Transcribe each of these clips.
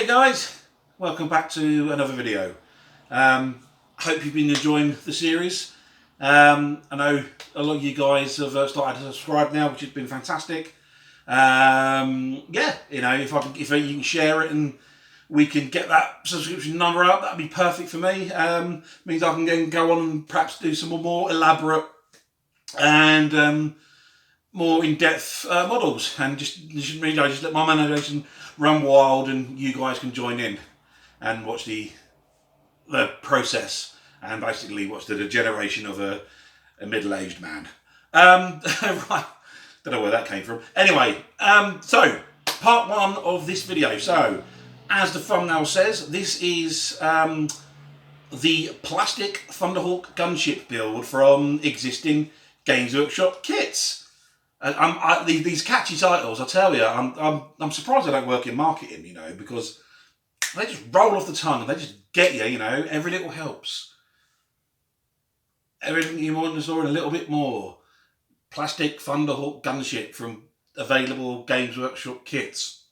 Hey guys, welcome back to another video. Hope you've been enjoying the series. I know a lot of you guys have started to subscribe now, which has been fantastic. Yeah, you know, if you can share it and we can get that subscription number up, that'd be perfect for me. Means I can then go on and perhaps do some more elaborate and more in-depth models, and just let my imagination run wild, and you guys can join in and watch the process and basically watch the degeneration of a middle-aged man. Right, don't know where that came from. Anyway, so part one of this video. So, as the thumbnail says, this is the plastic Thunderhawk Gunship build from existing Games Workshop kits. These catchy titles, I tell you, I'm surprised I don't work in marketing, you know, because they just roll off the tongue and they just get you, you know. Every little helps. Everything you want in the store and a little bit more. Plastic Thunderhawk Gunship from available Games Workshop kits.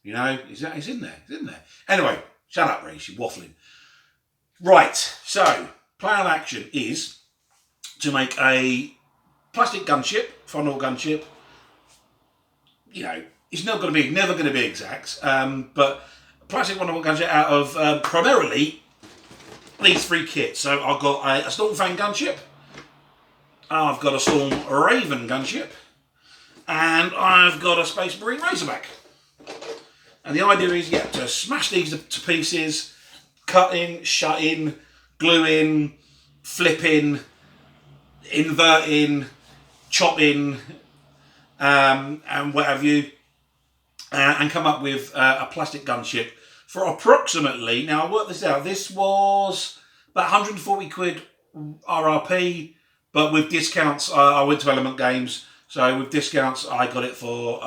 You know, it's in there. It's in there. Anyway, shut up, Reece, you're waffling. Right, so plan of action is to make a plastic gunship, Thunderhawk Gunship. You know, it's never going to be exact, but plastic Thunderhawk Gunship out of primarily these three kits. So I've got a StormFang Gunship, I've got a Stormraven Gunship, and I've got a Space Marine Razorback. And the idea is, yeah, to smash these to pieces, cut in, shut in, glue in, flip in, invert in, chop in, and what have you, and come up with a plastic gunship for approximately, now I worked this out, this was about 140 quid RRP, but with discounts, I went to Element Games, so with discounts I got it for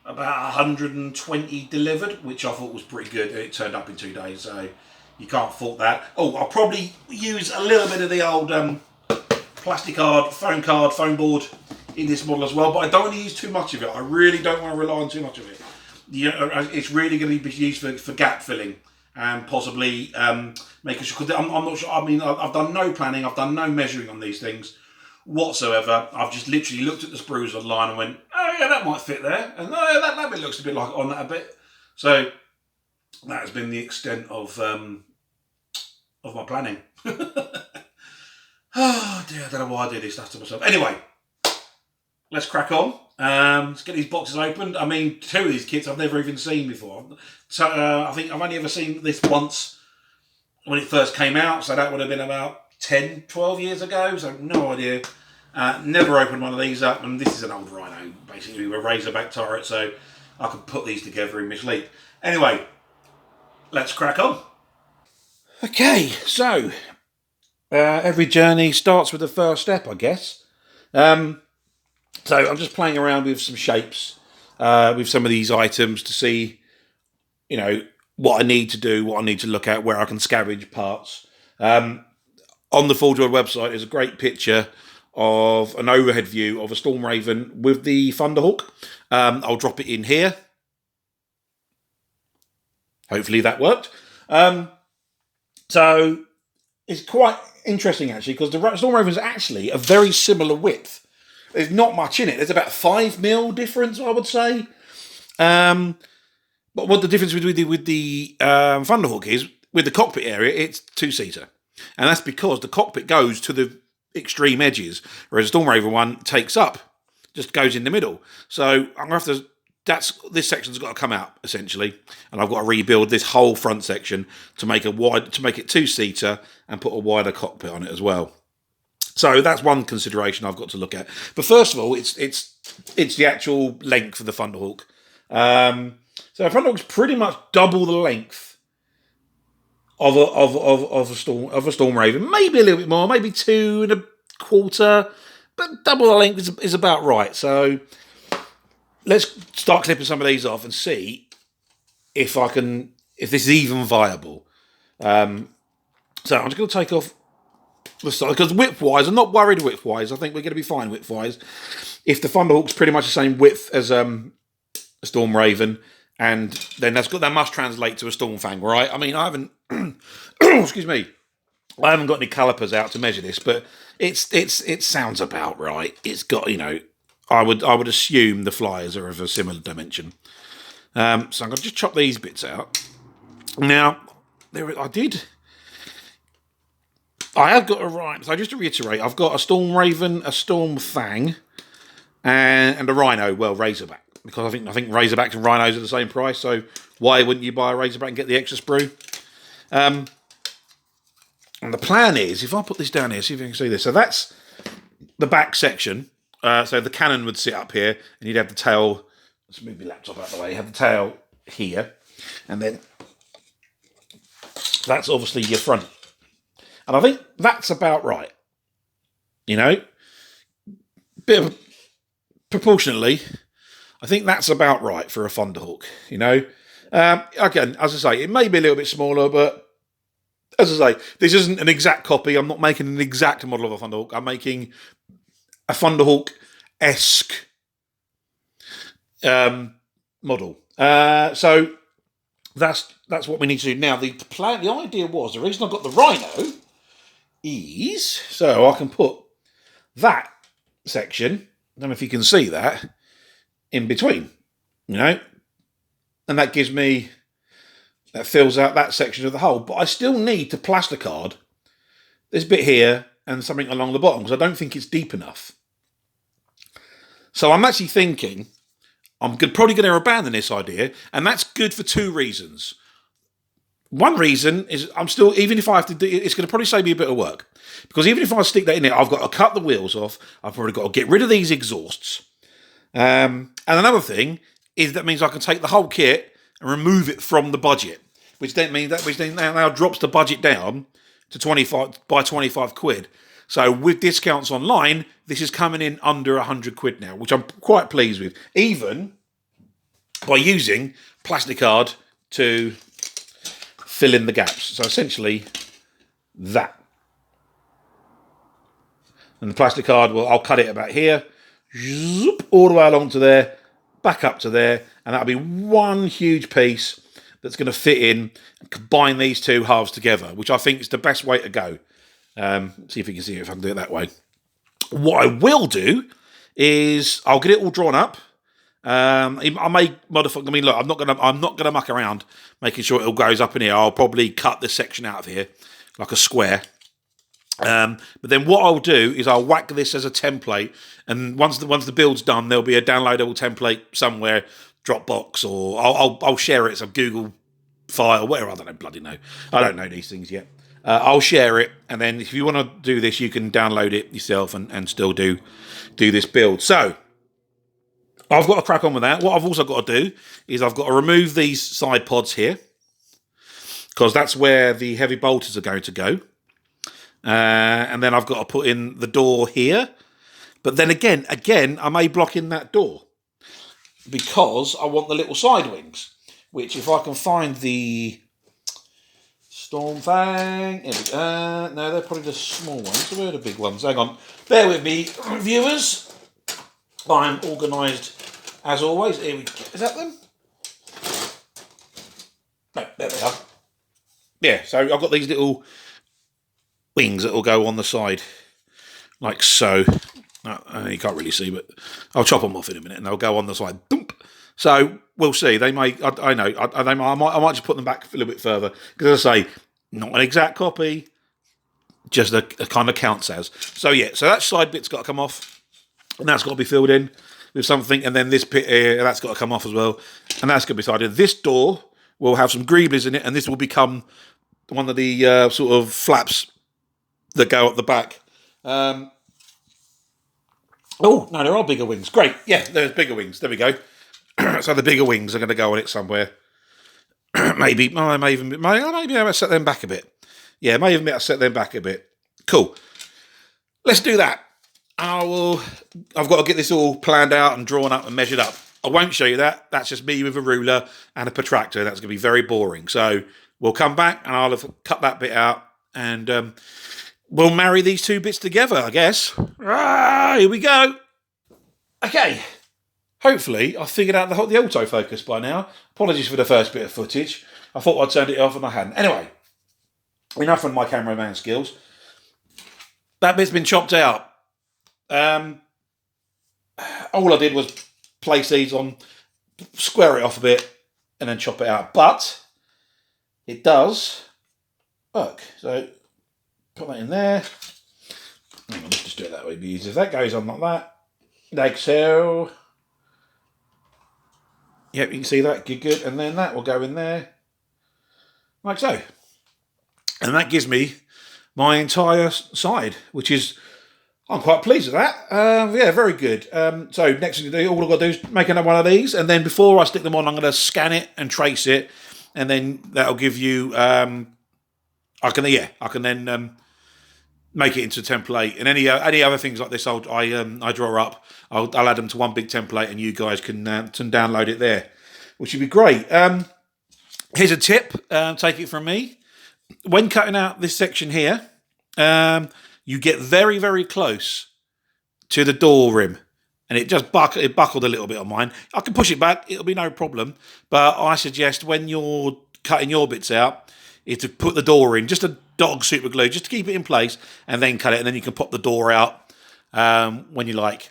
about 120 delivered, which I thought was pretty good. It turned up in 2 days, so you can't fault that. Oh, I'll probably use a little bit of the old plasticard, foam board in this model as well, but I don't want to use too much of it. I really don't want to rely on too much of it. It's really going to be used for gap filling and possibly making sure, because I'm not sure, I mean, I've done no planning, I've done no measuring on these things whatsoever. I've just literally looked at the sprues online and went, oh yeah, that might fit there, and oh yeah, that bit looks a bit like on that a bit. So that has been the extent of my planning. Oh dear, I don't know why I do this stuff to myself. Anyway, let's crack on. Let's get these boxes opened. I mean, 2 of these kits I've never even seen before. So I think I've only ever seen this once when it first came out. So that would have been about 10, 12 years ago. So no idea. Never opened one of these up. And this is an old Rhino, basically, with a Razorback turret. So I could put these together in my sleep. Anyway, let's crack on. Okay, so every journey starts with the first step, I guess. So I'm just playing around with some shapes, with some of these items to see, you know, what I need to do, what I need to look at, where I can scavenge parts. On the Forge World website is a great picture of an overhead view of a Stormraven with the Thunderhawk. I'll drop it in here. Hopefully that worked. So it's quite interesting actually, because the Stormraven is actually a very similar width. There's not much in it. There's about 5mm difference, I would say. But what the difference with the Thunderhawk is, with the cockpit area, it's 2-seater, and that's because the cockpit goes to the extreme edges, whereas the Stormraven one takes up, just goes in the middle. So I'm gonna have to. This section's got to come out essentially, and I've got to rebuild this whole front section to make it 2-seater and put a wider cockpit on it as well. So that's one consideration I've got to look at. But first of all, it's the actual length of the Thunderhawk. So the Thunderhawk's pretty much double the length of a Stormraven, maybe a little bit more, maybe 2 1/4, but double the length is about right. So let's start clipping some of these off and see if this is even viable. So I'm just going to take off the side, because width-wise, I'm not worried width-wise. I think we're going to be fine width-wise. If the Thunderhawk's pretty much the same width as a Stormraven, And then that must translate to a StormFang, right? I mean, I haven't, excuse me, I haven't got any calipers out to measure this, but it sounds about right. It's got, you know, I would assume the flyers are of a similar dimension. So I'm going to just chop these bits out. Now, I have got a rhino. So just to reiterate, I've got a Stormraven, a StormFang, and a rhino. Well, Razorback, because I think Razorbacks and rhinos are the same price. So why wouldn't you buy a Razorback and get the extra sprue? And the plan is, if I put this down here, see if you can see this. So that's the back section. So the cannon would sit up here, and you'd have the tail. Let's move my laptop out of the way. You have the tail here, and then that's obviously your front. And I think that's about right. You know, proportionally, I think that's about right for a Thunderhawk. You know, again, as I say, it may be a little bit smaller, but as I say, this isn't an exact copy. I'm not making an exact model of a Thunderhawk. I'm making a Thunderhawk-esque model. So that's what we need to do now. The idea was, the reason I got the rhino is so I can put that section, I don't know if you can see that, in between, you know, and that fills out that section of the hole. But I still need to plasticard this bit here and something along the bottom, because I don't think it's deep enough. So I'm actually thinking I'm probably going to abandon this idea, and that's good for two reasons. One reason is even if I have to do it's going to probably save me a bit of work. Because even if I stick that in there, I've got to cut the wheels off. I've probably got to get rid of these exhausts. And another thing is that means I can take the whole kit and remove it from the budget, which then now drops the budget down to 25 quid. So with discounts online, this is coming in under 100 quid now, which I'm quite pleased with, even by using plasticard to fill in the gaps. So essentially that. And the plasticard, well, I'll cut it about here, zoop, all the way along to there, back up to there, and that'll be one huge piece that's going to fit in and combine these two halves together, which I think is the best way to go. See if you can see it, if I can do it that way. What I will do is I'll get it all drawn up. I may modify. I mean, look, I'm not gonna muck around making sure it all goes up in here. I'll probably cut this section out of here like a square. But then what I'll do is I'll whack this as a template, and once the build's done, there'll be a downloadable template somewhere, Dropbox, or I'll share it as a Google file, whatever. I don't know, bloody know. I don't know these things yet. I'll share it, and then if you want to do this, you can download it yourself and still do this build. So I've got to crack on with that. What I've also got to do is I've got to remove these side pods here, because that's where the heavy bolters are going to go. And then I've got to put in the door here. But then again, I may block in that door because I want the little side wings, which if I can find the StormFang, no, they're probably the small ones. So where are the big ones? Hang on. Bear with me, viewers. I'm organised as always. Here we go. Is that them? No, there they are. Yeah, so I've got these little wings that will go on the side, like so. You can't really see, but I'll chop them off in a minute, and they'll go on the side. Boom. So we'll see. They may. I might just put them back a little bit further, because as I say, not an exact copy, just a kind of counts as. So yeah. So that side bit's got to come off, and that's got to be filled in with something, and then this bit here, that's got to come off as well, and that's going to be sided. This door will have some greeblies in it, and this will become one of the sort of flaps that go up the back. Oh, no, there are bigger wings. Great. Yeah, there's bigger wings. There we go. So the bigger wings are going to go on it somewhere. Maybe I may be able to set them back a bit. Yeah, may even be able to set them back a bit. Cool. Let's do that. I've got to get this all planned out and drawn up and measured up. I won't show you that. That's just me with a ruler and a protractor. That's going to be very boring. So we'll come back and I'll have cut that bit out, and we'll marry these two bits together, I guess. Here we go. Okay. hopefully I figured out the autofocus by now. Apologies for the first bit of footage. I thought I'd turned it off and I hadn't. Anyway, enough on my cameraman skills. That bit's been chopped out. All I did was place these on, square it off a bit, and then chop it out. But it does work. So put that in there. Hang on, let's just do it that way. It'd be easier. If that goes on like that, like so. Yep, you can see that. Good. And then that will go in there, like so. And that gives me my entire side, which is, I'm quite pleased with that. Yeah, very good. So next thing to do, all I've got to do is make another one of these, and then before I stick them on, I'm going to scan it and trace it, and then that'll give you. I can then make it into a template, and any other things like this, I draw up. I'll add them to one big template, and you guys can download it there, which would be great. Here's a tip. Take it from me. When cutting out this section here, you get very, very close to the door rim, and it just buckled a little bit on mine. I can push it back; it'll be no problem. But I suggest when you're cutting your bits out, is to put the door in, just a dog super glue, just to keep it in place, and then cut it, and then you can pop the door out when you like.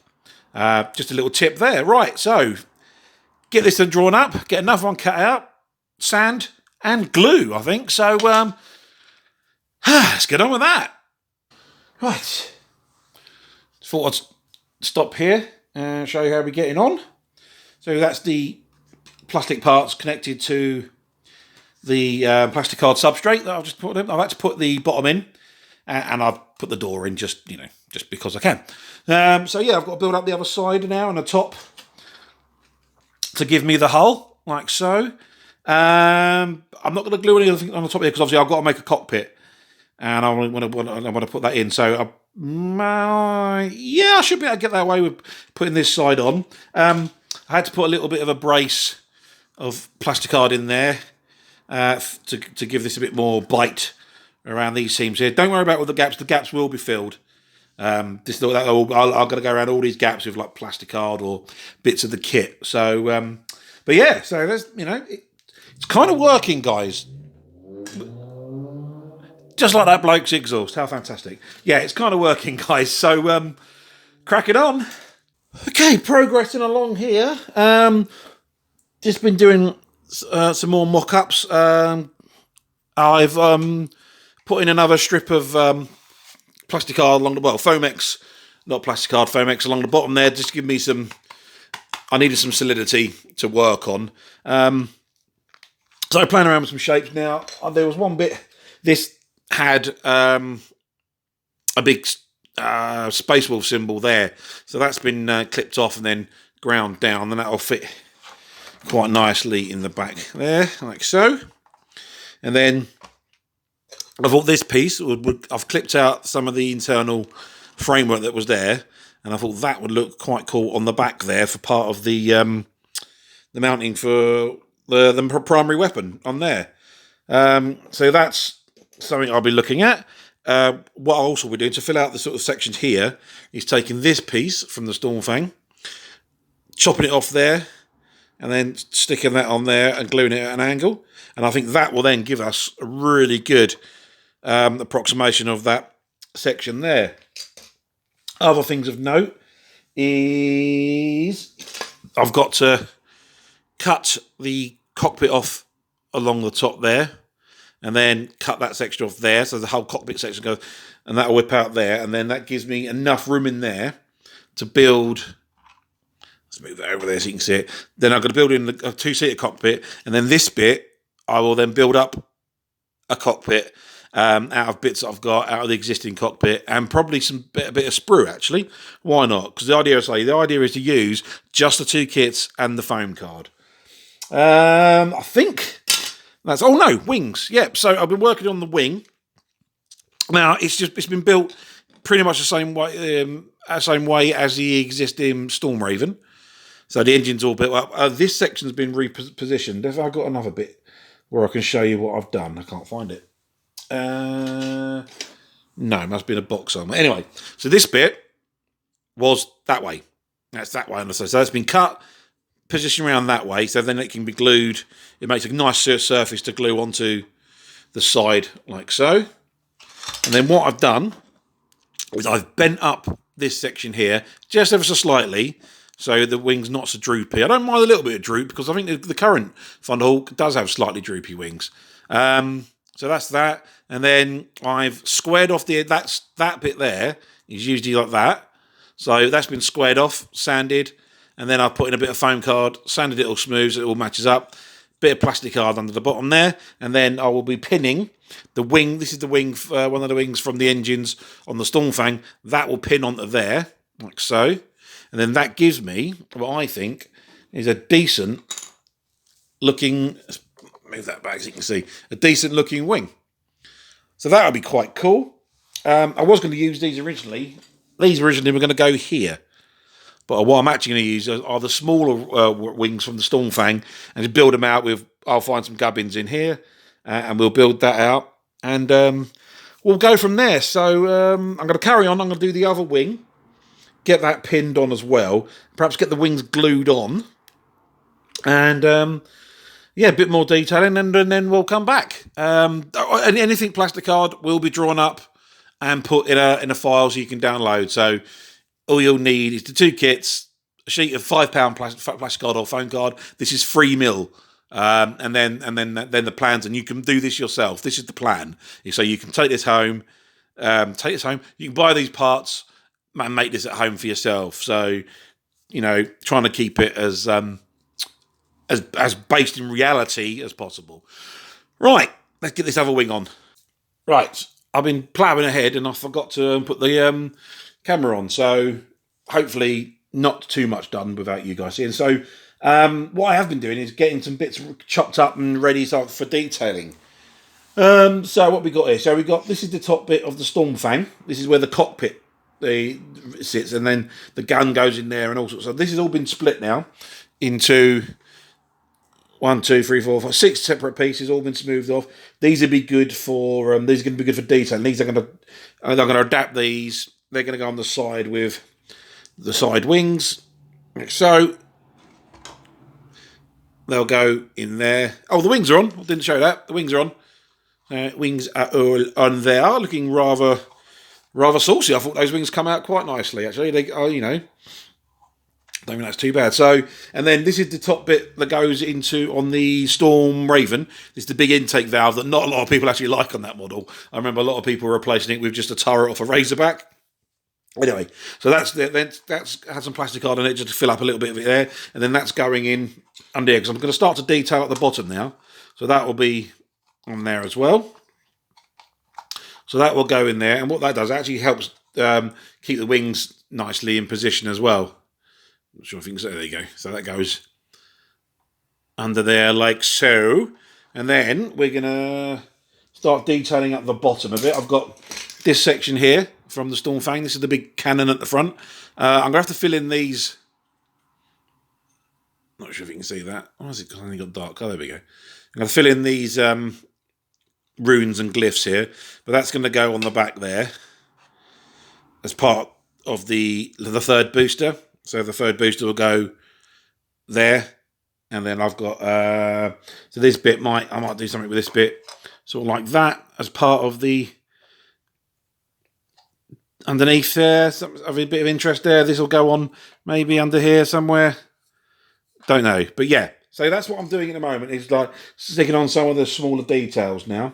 Just a little tip there. Right, so get this thing drawn up, get another one cut out, sand and glue, I think. So let's get on with that. Right. Thought I'd stop here and show you how we're getting on. So that's the plastic parts connected to the plasticard substrate that I've just put in. I've had to put the bottom in, and I've put the door in just because I can. So yeah, I've got to build up the other side now and the top to give me the hull, like so. I'm not going to glue anything on the top here because obviously I've got to make a cockpit, and I want to put that in. So yeah, I should be able to get that away with putting this side on. I had to put a little bit of a brace of plasticard in there to give this a bit more bite around these seams here. Don't worry about all the gaps. The gaps will be filled. I'm going to go around all these gaps with like plasticard or bits of the kit. So, but yeah, so there's it's kind of working, guys. Just like that bloke's exhaust. How fantastic. Yeah, it's kind of working, guys. So, crack it on. Okay, progressing along here. Just been doing some more mock-ups. I've put in another strip of plasticard along the Foamex, not plasticard, Foamex along the bottom there. Just give me some. I needed some solidity to work on. So I'm playing around with some shapes now. There was one bit. This had a big Space Wolf symbol there, so that's been clipped off and then ground down, and that'll fit quite nicely in the back there, like so. And then I thought this piece I've clipped out some of the internal framework that was there, and I thought that would look quite cool on the back there for part of the mounting for the primary weapon on there. So that's something I'll be looking at. What I'll also be doing to fill out the sort of sections here is taking this piece from the StormFang, chopping it off there, and then sticking that on there and gluing it at an angle. And I think that will then give us a really good approximation of that section there. Other things of note is I've got to cut the cockpit off along the top there, and then cut that section off there, so the whole cockpit section goes, and that'll whip out there, and then that gives me enough room in there to build. Let's move that over there so you can see it. Then I'm going to build in a two-seater cockpit, and then this bit I will then build up a cockpit out of bits that I've got out of the existing cockpit, and probably some bit of sprue actually. Why not? Because the idea is to use just the two kits and the foam card. I think that's wings. Yep. So I've been working on the wing. Now it's been built pretty much the same way as the existing Stormraven. So the engine's all built up. This section's been repositioned. Have I got another bit where I can show you what I've done? I can't find it. No, it must be in a box somewhere. Anyway, so this bit was that way. That's that way on the side. So that's been cut, position around that way, so then it can be glued. It makes a nice surface to glue onto the side like so. And then what I've done is I've bent up this section here just ever so slightly, so the wing's not so droopy. I don't mind a little bit of droop because I think the current Thunderhawk does have slightly droopy wings. So that's that. And then I've squared off that bit there is usually like that. So that's been squared off, sanded, and then I've put in a bit of foam card, sanded it all smooth so it all matches up. Bit of plasticard under the bottom there, and then I will be pinning the wing. This is the wing, one of the wings from the engines on the StormFang. That will pin onto there, like so. And then that gives me what I think is a decent looking, let's move that back so you can see, a decent looking wing. So that would be quite cool. I was going to use these originally. These originally were going to go here. But what I'm actually going to use are the smaller wings from the StormFang and just build them out with, I'll find some gubbins in here and we'll build that out and we'll go from there. So I'm going to carry on. I'm going to do the other wing, get that pinned on as well, perhaps get the wings glued on and yeah, a bit more detailing and then we'll come back. Anything plasticard will be drawn up and put in a file so you can download. So all you'll need is the 2 kits, a sheet of £5 plasticard or foam card. This is 3 mil, and then the plans, and you can do this yourself. This is the plan. So you can take this home. You can buy these parts and make this at home for yourself. So trying to keep it as based in reality as possible. Right, let's get this other wing on. Right, I've been ploughing ahead and I forgot to put the camera on, so hopefully not too much done without you guys seeing. So what I have been doing is getting some bits chopped up and ready for detailing. So what we got here? So this is the top bit of the StormFang. This is where the cockpit sits, and then the gun goes in there and all sorts. So this has all been split now into 1, 2, 3, 4, 5, 6 separate pieces, all been smoothed off. These will be good for these are going to be good for detailing. These are going to adapt these. They're going to go on the side with the side wings. So they'll go in there. Oh, the wings are on. I didn't show that. The wings are on. Wings are all on there, looking rather saucy. I thought those wings come out quite nicely, actually. They are, don't think that's too bad. So, and then this is the top bit that goes into on the Stormraven. This is the big intake valve that not a lot of people actually like on that model. I remember a lot of people replacing it with just a turret off a Razorback. Anyway, so that's had some plasticard on it just to fill up a little bit of it there, and then that's going in under here because I'm going to start to detail at the bottom now. So that will be on there as well. So that will go in there, and what that does actually helps keep the wings nicely in position as well. Not sure if you can see. There you go. So that goes under there like so, and then we're gonna start detailing up the bottom of it. I've got this section here from the StormFang. This is the big cannon at the front. I'm going to have to fill in these. Not sure if you can see that. Why is it? Because I only got dark. Oh, there we go. I'm going to fill in these runes and glyphs here, but that's going to go on the back there as part of the third booster. So the third booster will go there, and then I've got so this bit I might do something with this bit, sort of like that as part of the. Underneath there, a bit of interest there. This will go on maybe under here somewhere. Don't know. But yeah, so that's what I'm doing at the moment. Is like sticking on some of the smaller details now.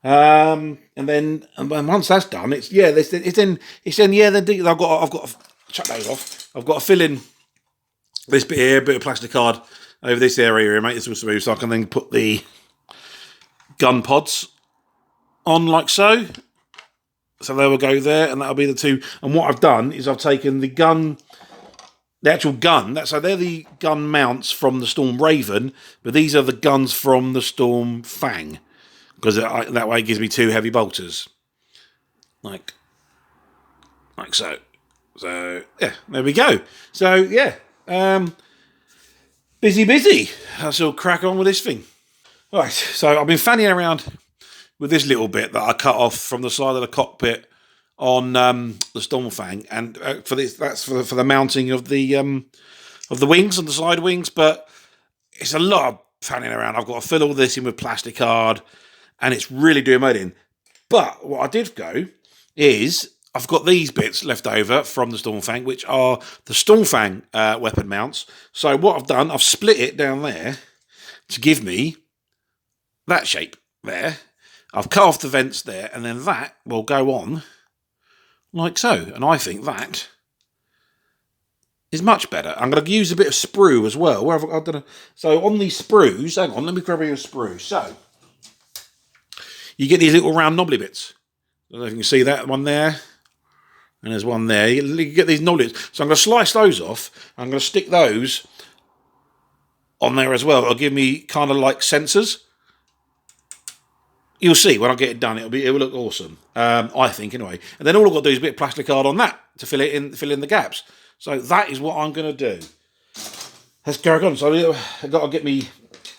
And then once that's done, it's then I've got to chuck those off. I've got to fill in this bit here, a bit of plasticard over this area and make this all smooth so I can then put the gun pods on like so. So they will go there, and that'll be the two. And what I've done is I've taken the actual gun. So they're the gun mounts from the Stormraven, but these are the guns from the StormFang, because that way it gives me 2 heavy bolters, like so. So yeah, there we go. So yeah, busy. I shall crack on with this thing. Right. So I've been fanning around with this little bit that I cut off from the side of the cockpit on the StormFang, and for this, that's for the mounting of the of the wings, on the side wings, but it's a lot of fanning around. I've got to fill all this in with plasticard, and it's really doing my head in. But what I did go is I've got these bits left over from the StormFang, which are the StormFang weapon mounts. So what I've done, I've split it down there to give me that shape there. I've cut off the vents there, and then that will go on like so. And I think that is much better. I'm going to use a bit of sprue as well. Where have I done? So on these sprues, hang on, let me grab you a sprue. So you get these little round knobbly bits. I don't know if you can see that one there. And there's one there. You get these knobbly bits. So I'm going to slice those off. I'm going to stick those on there as well. It'll give me kind of like sensors. You'll see when I get it done. It will look awesome. I think anyway. And then all I've got to do is a bit of plasticard on that to fill in the gaps. So that is what I'm going to do. Let's carry on. So I've got to get me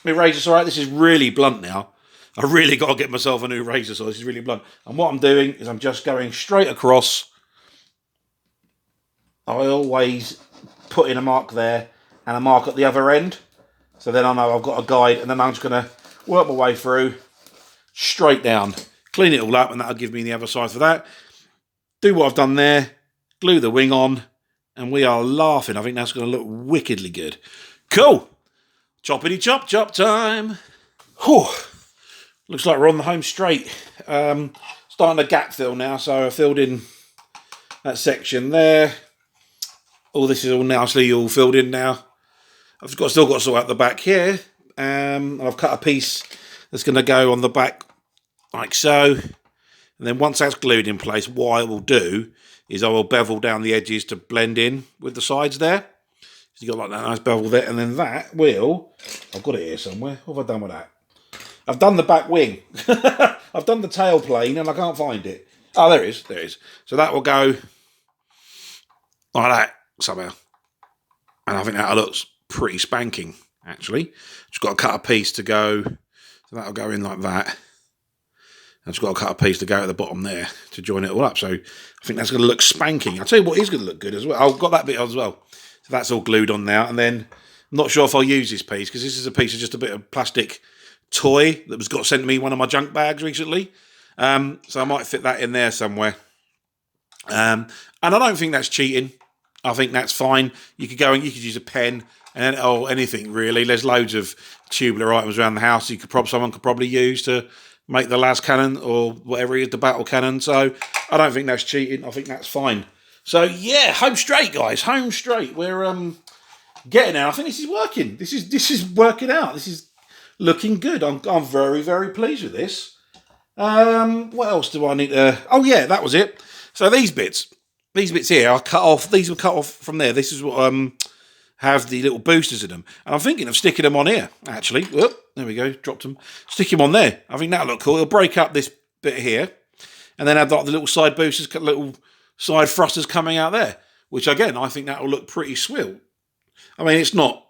razor saw out. This is really blunt now. I really got to get myself a new razor saw. This is really blunt. And what I'm doing is I'm just going straight across. I always put in a mark there and a mark at the other end. So then I know I've got a guide, and then I'm just going to work my way through straight down. Clean it all up, and that'll give me the other side for that. Do what I've done there. Glue the wing on. And we are laughing. I think that's going to look wickedly good. Cool. Choppity chop time. Whew. Looks like we're on the home straight. Starting to gap fill now. So I filled in that section there. All this is all nicely all filled in now. I've still got to sort out the back here. I've cut a piece that's going to go on the back like so. And then once that's glued in place, what I will do is I will bevel down the edges to blend in with the sides there. So you've got like that nice bevel there, and then that will, I've got it here somewhere. What have I done with that? I've done the back wing. I've done the tail plane and I can't find it. Oh, there it is. So that will go like that somehow. And I think that looks pretty spanking, actually. Just got to cut a piece to go, so that'll go in like that. I've just got to cut a piece to go at the bottom there to join it all up. So I think that's going to look spanking. I'll tell you what is going to look good as well. I've got that bit as well. So that's all glued on now. And then I'm not sure if I'll use this piece, because this is a piece of just a bit of plastic toy that was sent to me in one of my junk bags recently. So I might fit that in there somewhere. And I don't think that's cheating. I think that's fine. You could go and you could use a pen or anything really. There's loads of tubular items around the house someone could probably use to make the las cannon or whatever it is, the battle cannon. So I don't think that's cheating. I think that's fine. So yeah, home straight, guys. Home straight. We're getting there. I think this is working. This is working out. This is looking good. I'm very, very pleased with this. What else do I need to... Oh yeah, that was it. So these bits here are cut off. These were cut off from there. This is what have the little boosters in them. And I'm thinking of sticking them on here, actually. Whoop, there we go, dropped them. Stick them on there. I think that'll look cool. It'll break up this bit here. And then have like the little side boosters, little side thrusters coming out there. Which, again, I think that'll look pretty swill. I mean, it's not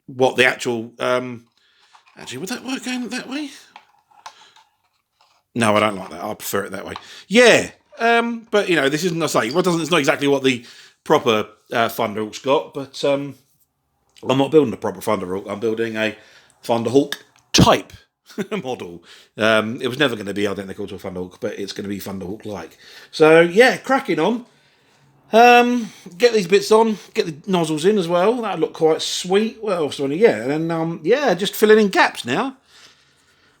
what the actual... actually, would that work going that way? No, I don't like that. I prefer it that way. Yeah, but, you know, this isn't, it's not exactly what the proper Thunderhawk's got, but I'm not building a proper Thunderhawk. I'm building a Thunderhawk type model. It was never going to be identical to a Thunderhawk, but it's going to be Thunderhawk-like. So, yeah, cracking on. Get these bits on, get the nozzles in as well. That'll look quite sweet. What else do I need? Yeah, and then, yeah, just filling in gaps now.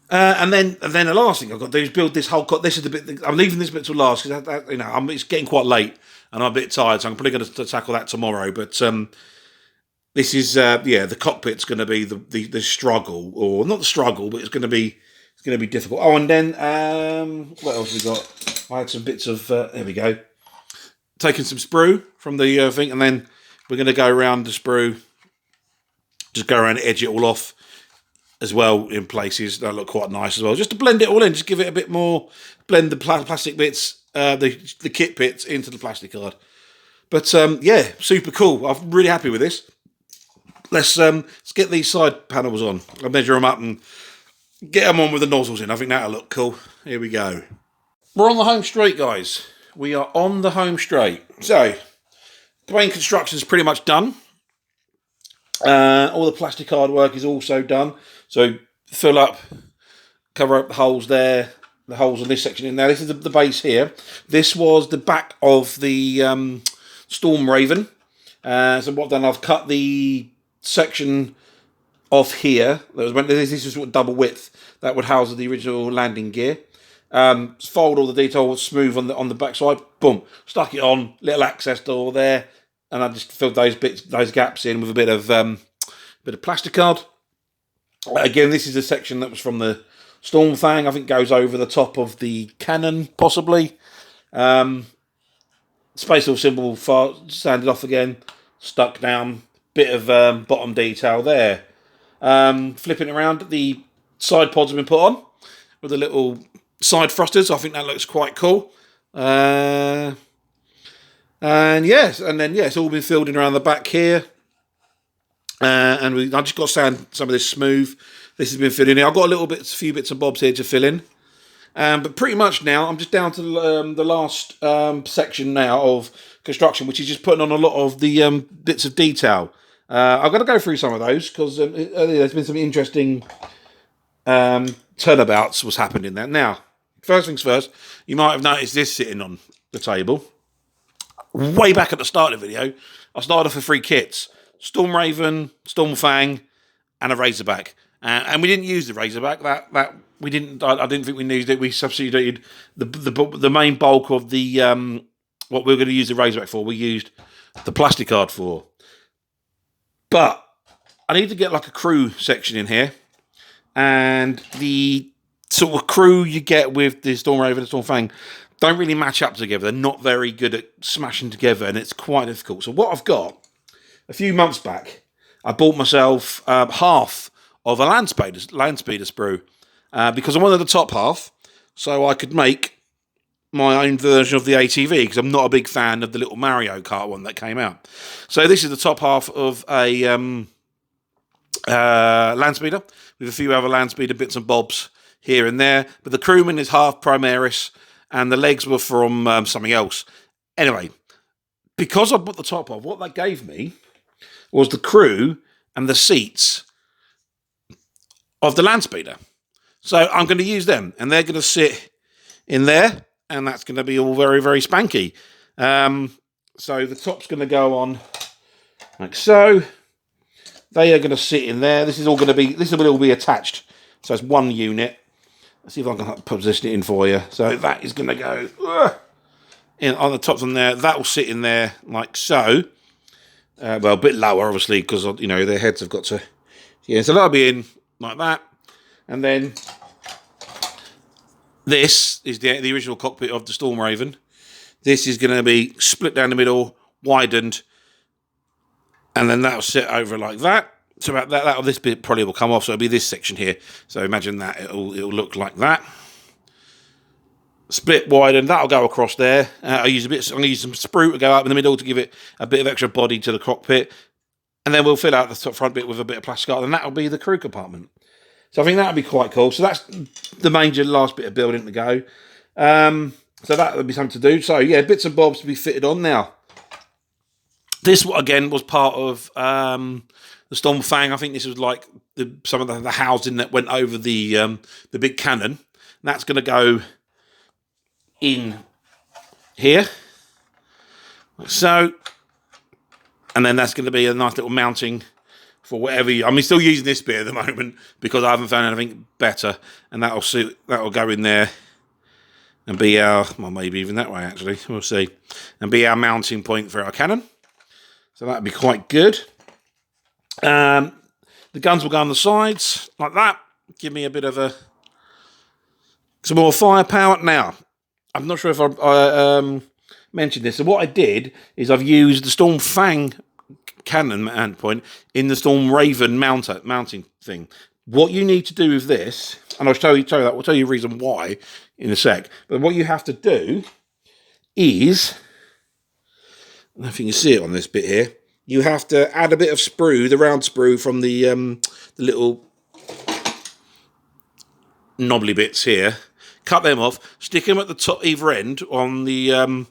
And then the last thing I've got to do is build this whole cut. This is the bit I'm leaving this bit till last because you know it's getting quite late and I'm a bit tired, so I'm probably going to tackle that tomorrow. But this is yeah, the cockpit's going to be the struggle, or not the struggle, but it's going to be difficult. Oh, and then what else have we got? I had some bits of there we go. Taking some sprue from the thing, and then we're going to go around the sprue, just go around and edge it all off as well in places. That look quite nice as well, just to blend it all in, just give it a bit more, blend the plastic bits, the kit bits into the plasticard. But yeah, super cool. I'm really happy with this. Let's get these side panels on. I'll measure them up and get them on with the nozzles in. I think that'll look cool. Here we go. We're on the home straight, guys. We are on the home straight. So the main construction is pretty much done. All the plasticard work is also done. So fill up, cover up the holes there, the holes in this section in there. This is the base here. This was the back of the Stormraven. So what I've done, I've cut the section off here. This is sort of double width that would house the original landing gear. Fold all the detail smooth on the back side. Boom, stuck it on. Little access door there, and I just filled those gaps in with a bit of plasticard. Again, this is a section that was from the StormFang. I think goes over the top of the cannon, possibly. Space Hill symbol sanded off again, stuck down. Bit of bottom detail there. Flipping around, the side pods have been put on with the little side thrusters. I think that looks quite cool. And then it's all been filled in around the back here. I just got to sand some of this smooth. This has been filled in. I've got a few bits and bobs here to fill in. But pretty much now, I'm just down to the last section now of construction, which is just putting on a lot of the bits of detail. I've got to go through some of those because there's been some interesting turnabouts was happening there. Now, first things first, you might have noticed this sitting on the table. Way back at the start of the video, I started off with 3 kits. Stormraven, StormFang, and a Razorback. And we didn't use the Razorback. That we didn't. I didn't think we needed it. We substituted the main bulk of the what we were going to use the Razorback for. We used the plasticard for. But I need to get like a crew section in here, and the sort of crew you get with the Stormraven and StormFang don't really match up together. They're not very good at smashing together, and it's quite difficult. So what I've got, a few months back, I bought myself half of a Landspeeder sprue because I wanted the top half so I could make my own version of the ATV because I'm not a big fan of the little Mario Kart one that came out. So this is the top half of a Landspeeder with a few other Landspeeder bits and bobs here and there. But the crewman is half Primaris and the legs were from something else. Anyway, because I put the top off, what that gave me was the crew and the seats of the Landspeeder. So I'm going to use them, and they're going to sit in there, and that's going to be all very, very spanky. So the top's going to go on like so. They are going to sit in there. This will all be attached. So it's one unit. Let's see if I can position it in for you. So that is going to go in on the top from there. That will sit in there like so. Well, a bit lower, obviously, because their heads have got to. Yeah, so that'll be in like that, and then this is the original cockpit of the Stormraven. This is going to be split down the middle, widened, and then that'll sit over like that. So about that, this bit probably will come off. So it'll be this section here. So imagine that it'll look like that. Split widened, that'll go across there. I'm going to use some sprue to go up in the middle to give it a bit of extra body to the cockpit. And then we'll fill out the top front bit with a bit of plasticard, and that'll be the crew compartment. So I think that'll be quite cool. So that's the last bit of building to go. So that would be something to do. So yeah, bits and bobs to be fitted on now. This, again, was part of the StormFang. I think this was like some of the housing that went over the big cannon. And that's going to go in here. So, and then that's going to be a nice little mounting for whatever I'm still using this bit at the moment because I haven't found anything better, and that'll go in there and be maybe even that way actually, we'll see, and be our mounting point for our cannon. So that'd be quite good. The guns will go on the sides like that, give me a bit of some more firepower. Now, I'm not sure if I mentioned this. So what I did is I've used the StormFang cannon endpoint in the Stormraven mounting thing. What you need to do with this, and I'll show you that. We'll tell you the reason why in a sec. But what you have to do is, I don't know if you can see it on this bit here. You have to add a bit of sprue, the round sprue from the little knobbly bits here. Cut them off, stick them at the top either end on the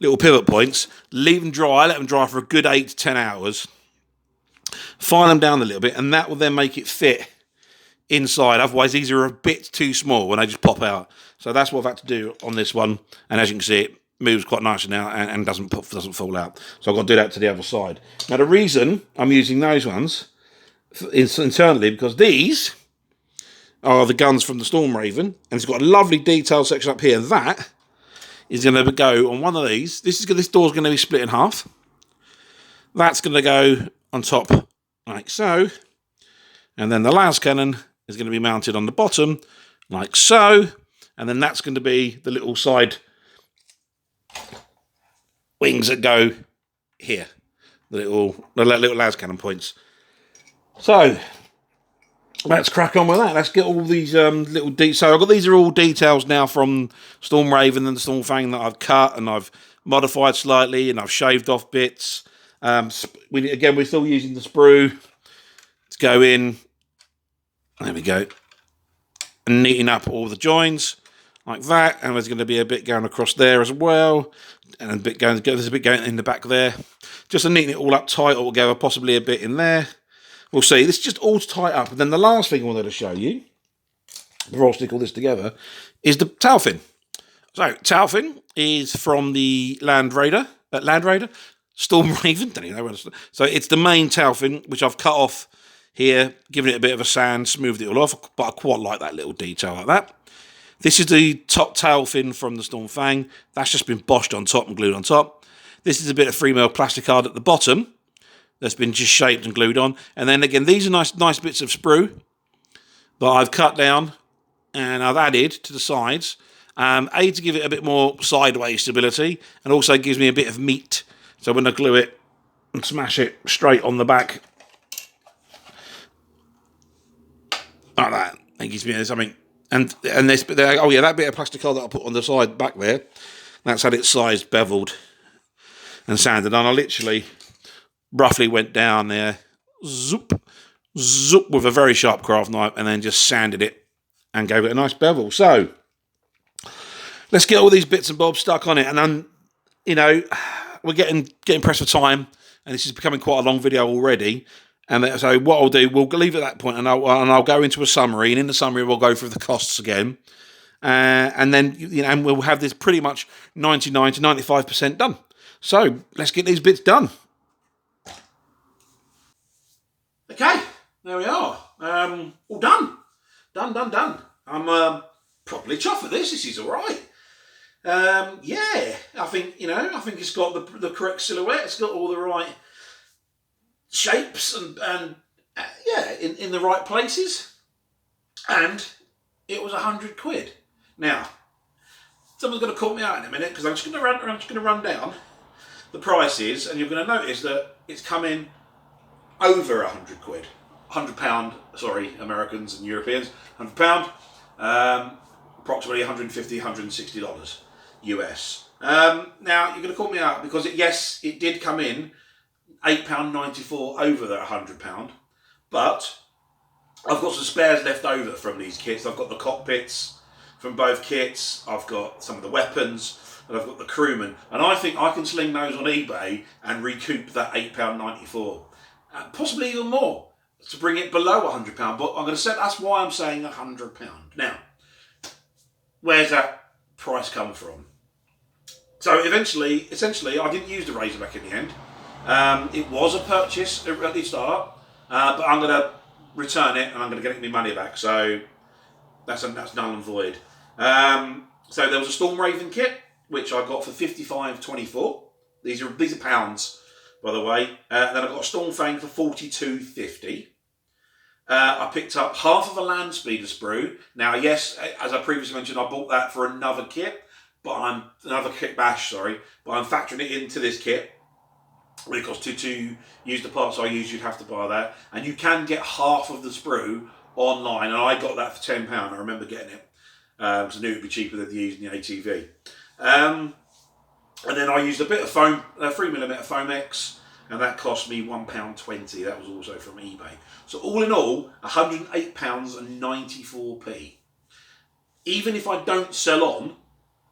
little pivot points, leave them dry, let them dry for a good 8 to 10 hours. file them down a little bit, and that will then make it fit inside. Otherwise, these are a bit too small when they just pop out. So that's what I've had to do on this one. And as you can see, it moves quite nicely now and doesn't fall out. So I've got to do that to the other side. Now, the reason I'm using those ones internally, because these are the guns from the Stormraven, and it's got a lovely detail section up here. That is going to go on one of these. This door's going to be split in half. That's going to go on top like so, and then the las cannon is going to be mounted on the bottom like so, and then that's going to be the little side wings that go here, the little las cannon points. So let's crack on with that. Let's get all these little details. So I've got, these are all details now from Stormraven and the StormFang that I've cut and I've modified slightly, and I've shaved off bits. We're still using the sprue to go in. There we go. And neaten up all the joins like that. And there's going to be a bit going across there as well. And there's a bit going in the back there. Just to neaten it all up tight all together, possibly a bit in there. We'll see. This is just all to tie up. And then the last thing I wanted to show you, before I stick all this together, is the tail fin. So, tail fin is from the Land Raider, Stormraven, don't even know where to. So it's the main tail fin, which I've cut off here, given it a bit of a sand, smoothed it all off, but I quite like that little detail like that. This is the top tail fin from the StormFang. That's just been boshed on top and glued on top. This is a bit of 3mm plasticard at the bottom that's been just shaped and glued on. And then again, these are nice bits of sprue that I've cut down and I've added to the sides. To give it a bit more sideways stability, and also gives me a bit of meat. So when I glue it and smash it straight on the back, like that, it gives me something. And this bit there, oh yeah, that bit of plasticard that I put on the side back there, that's had its sides beveled and sanded on. I literally roughly went down there, zoop, with a very sharp craft knife, and then just sanded it and gave it a nice bevel. So let's get all these bits and bobs stuck on it, and then, you know, we're getting pressed for time, and this is becoming quite a long video already. And so what I'll do, we'll leave at that point, and I'll go into a summary, and in the summary we'll go through the costs again, and then, you know, and we'll have this pretty much 99 to 95% done. So let's get these bits done. Okay, there we are. All done. Done. I'm properly chuffed with this. This is all right. Yeah, I think it's got the correct silhouette. It's got all the right shapes and in the right places. And it was £100. Now, someone's going to call me out in a minute, because I'm just going to run down the prices, and you're going to notice that it's come in over £100. £100, sorry, Americans and Europeans. £100, approximately $150, $160 US. Now you're going to call me out because it did come in £8.94 over that £100, but I've got some spares left over from these kits. I've got the cockpits from both kits. I've got some of the weapons, and I've got the crewmen, and I think I can sling those on eBay and recoup that £8.94, possibly even more, to bring it below £100. But I'm going to say that's why I'm saying £100. Now, where's that price come from? So essentially, I didn't use the Razorback in the end. It was a purchase at the start, but I'm going to return it and I'm going to get my money back. So that's null and void. So there was a Stormraven kit which I got for $55.24. These are pounds, by the way. Then I got a StormFang for $42.50. I picked up half of a Landspeeder sprue. Now, yes, as I previously mentioned, I bought that for another kit, but another kit bash, sorry. But I'm factoring it into this kit, because to use the parts I use, you'd have to buy that. And you can get half of the sprue online, and I got that for £10. I remember getting it, because I knew it would be cheaper than using the ATV. And then I used a bit of 3mm Foamex, and that cost me £1.20. That was also from eBay. So all in all, £108.94. Even if I don't sell on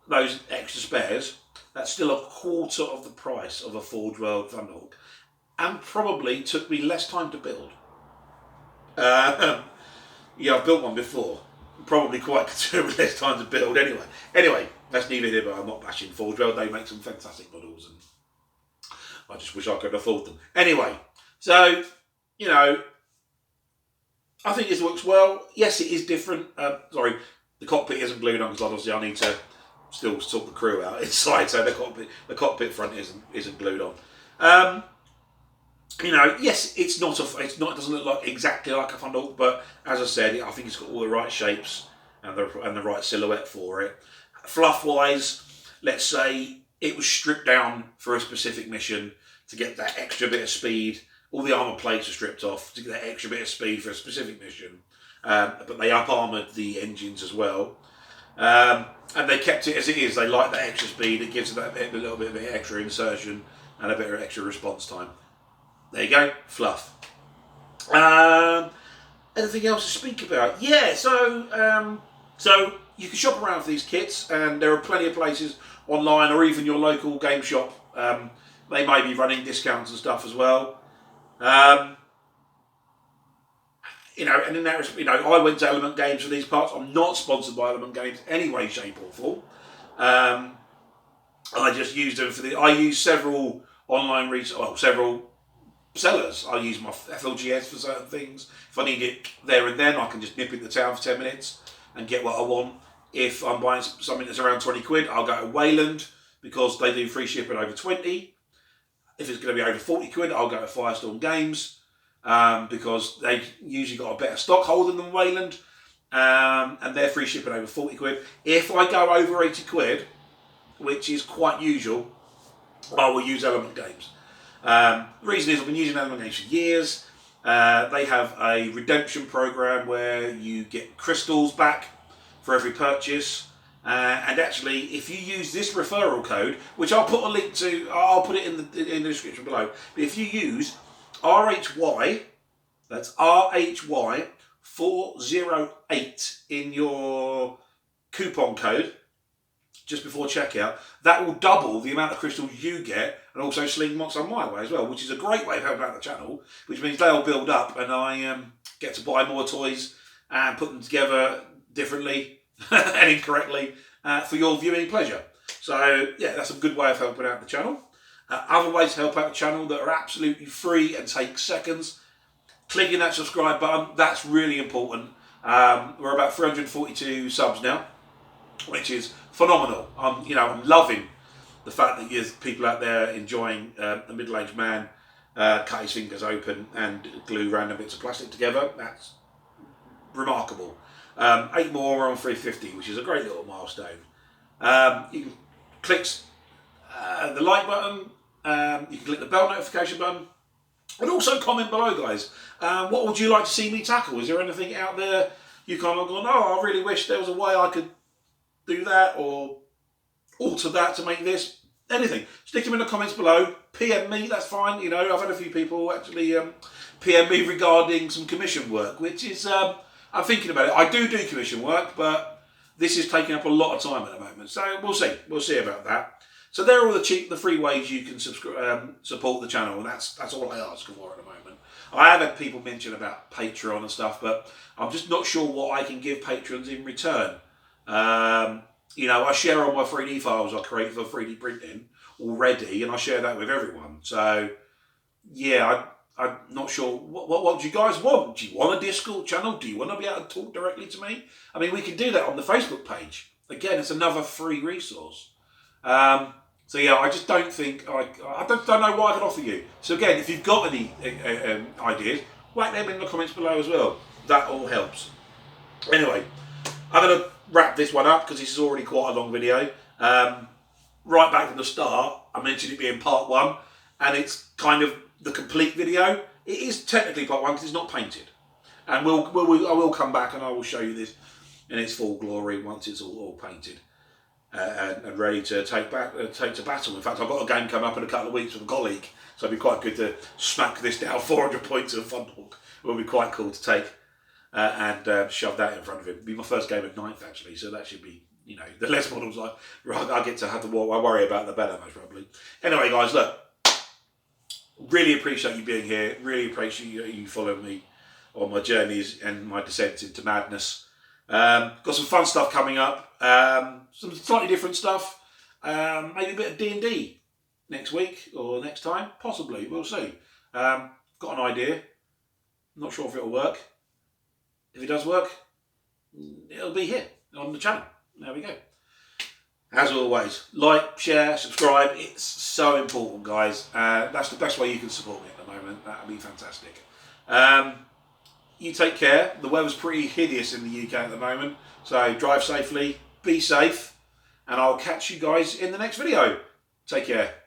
those extra spares, that's still a quarter of the price of a Forge World Thunderhawk. and probably took me less time to build. Yeah, I've built one before. Probably quite considerably less time to build anyway. That's neither here, but I'm not bashing Forge World. They make some fantastic models, and I just wish I could afford them. Anyway, so, you know, I think this works well. Yes, it is different. Sorry, the cockpit isn't glued on because obviously I need to still sort the crew out inside, so the cockpit front isn't glued on. You know, yes, it doesn't look like exactly like a Thunderhawk, but as I said, I think it's got all the right shapes and the right silhouette for it. Fluff wise, let's say it was stripped down for a specific mission to get that extra bit of speed. All the armour plates are stripped off to get that extra bit of speed for a specific mission, but they up armoured the engines as well. And they kept it as it is. They like that extra speed. It gives it a little bit of extra insertion and a bit of extra response time. There you go, fluff. Anything else to speak about? Yeah, so you can shop around for these kits, and there are plenty of places online, or even your local game shop. They may be running discounts and stuff as well. You know, and in that, you know, I went to Element Games for these parts. I'm not sponsored by Element Games any way, shape, or form. I just used them for I use several online several sellers. I use my FLGS for certain things. If I need it there and then, I can just nip into town for 10 minutes and get what I want. If I'm buying something that's around 20 quid, I'll go to Wayland because they do free shipping over 20. If it's going to be over 40 quid, I'll go to Firestorm Games because they've usually got a better stock holding than Wayland, and they're free shipping over 40 quid. If I go over 80 quid, which is quite usual, I will use Element Games. The reason is I've been using Element Games for years. They have a redemption program where you get crystals back for every purchase. And actually, if you use this referral code, which I'll put a link to, I'll put it in the description below. But if you use RHY, that's RHY 408 in your coupon code just before checkout, that will double the amount of crystals you get, and also sling months on my way as well, which is a great way of helping out the channel, which means they'll build up and I get to buy more toys and put them together differently and incorrectly for your viewing pleasure. So yeah, that's a good way of helping out the channel. Other ways to help out the channel that are absolutely free and take seconds: clicking that subscribe button. That's really important. We're about 342 subs now, which is phenomenal. I'm loving the fact that there's people out there enjoying a middle-aged man cut his fingers open and glue random bits of plastic together. That's remarkable. 8 more, we're on 350, which is a great little milestone. You can click the like button, you can click the bell notification button, and also comment below, guys. What would you like to see me tackle? Is there anything out there you kind of gone, oh, I really wish there was a way I could do that or alter that to make this? Anything. Stick them in the comments below. PM me, that's fine. You know, I've had a few people actually PM me regarding some commission work, which is, I'm thinking about it. I do commission work, but this is taking up a lot of time at the moment. So we'll see. We'll see about that. So there are all the free ways you can support the channel, and that's all I ask for at the moment. I have had people mention about Patreon and stuff, but I'm just not sure what I can give patrons in return. You know, I share all my 3D files I create for 3D printing already, and I share that with everyone. So yeah, I'm not sure. What do you guys want? Do you want a Discord channel? Do you want to be able to talk directly to me? I mean, we can do that on the Facebook page. Again, it's another free resource. So yeah, I just don't think, I don't know what I can offer you. So again, if you've got any ideas, whack them in the comments below as well. That all helps. Anyway, I'm going to wrap this one up because this is already quite a long video. Right back from the start, I mentioned it being part 1, and it's kind of the complete video. It is technically part 1 because it's not painted. And I will come back and I will show you this in its full glory once it's all painted. And ready to take to battle. In fact, I've got a game coming up in a couple of weeks with a colleague, so it'd be quite good to smack this down 400 points of Thunderhawk. It would be quite cool to take and shove that in front of him. It'd be my first game at 9th actually, so that should be, you know, the less models I get to have to worry about, the better most probably. Anyway, guys, look, Really appreciate you being here. Really appreciate you following me on my journeys and my descents into madness. Got some fun stuff coming up. Some slightly different stuff. Maybe a bit of D&D next week or next time. Possibly. We'll see. Got an idea. Not sure if it'll work. If it does work, it'll be here on the channel. There we go. As always, like, share, subscribe. It's so important, guys. That's the best way you can support me at the moment. That would be fantastic. You take care. The weather's pretty hideous in the UK at the moment. So drive safely, be safe, and I'll catch you guys in the next video. Take care.